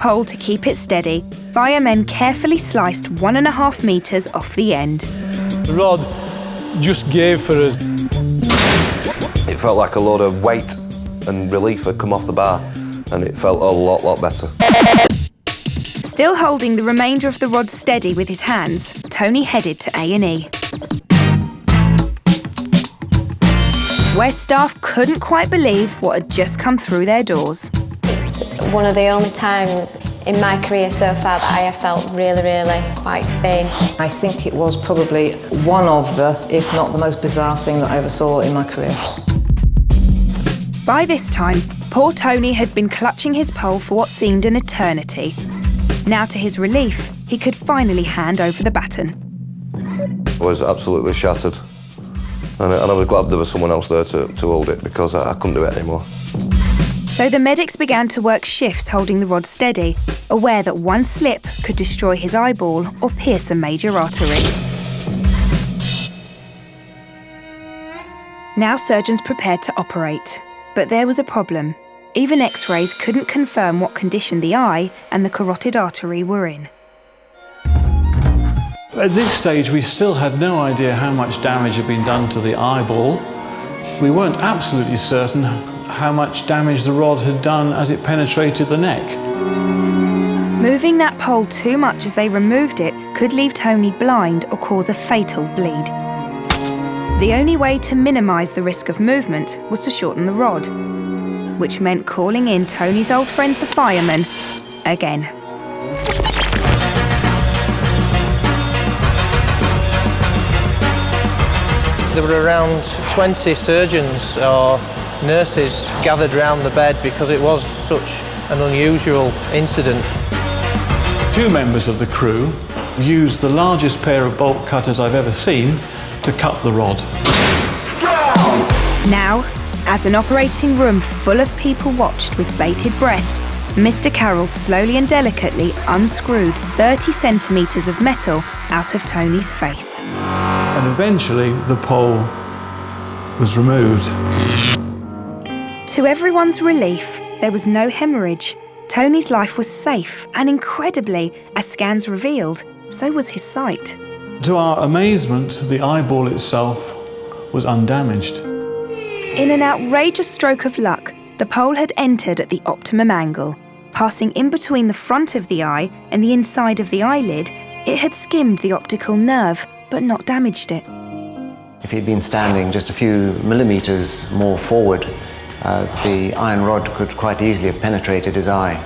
pole to keep it steady, firemen carefully sliced 1.5 metres off the end. The rod just gave for us. It felt like a load of weight and relief had come off the bar, and it felt a lot better. Still holding the remainder of the rod steady with his hands, Tony headed to A&E, where staff couldn't quite believe what had just come through their doors. It's one of the only times in my career so far that I have felt really quite faint. I think it was probably one of the, if not the most bizarre thing that I ever saw in my career. By this time, poor Tony had been clutching his pole for what seemed an eternity. Now, to his relief, he could finally hand over the baton. I was absolutely shattered, and I was glad there was someone else there to hold it, because I couldn't do it anymore. So the medics began to work shifts holding the rod steady, aware that one slip could destroy his eyeball or pierce a major artery. Now surgeons prepared to operate, but there was a problem. Even X-rays couldn't confirm what condition the eye and the carotid artery were in. At this stage, we still had no idea how much damage had been done to the eyeball. We weren't absolutely certain how much damage the rod had done as it penetrated the neck. Moving that pole too much as they removed it could leave Tony blind or cause a fatal bleed. The only way to minimise the risk of movement was to shorten the rod, which meant calling in Tony's old friends, the firemen, again. There were around 20 surgeons or nurses gathered around the bed because it was such an unusual incident. 2 members of the crew used the largest pair of bolt cutters I've ever seen to cut the rod. Now, as an operating room full of people watched with bated breath, Mr. Carroll slowly and delicately unscrewed 30 centimetres of metal out of Tony's face. And eventually the pole was removed. To everyone's relief, there was no hemorrhage. Tony's life was safe, and incredibly, as scans revealed, so was his sight. To our amazement, the eyeball itself was undamaged. In an outrageous stroke of luck, the pole had entered at the optimum angle. Passing in between the front of the eye and the inside of the eyelid, it had skimmed the optical nerve, but not damaged it. If he'd been standing just a few millimetres more forward, the iron rod could quite easily have penetrated his eye.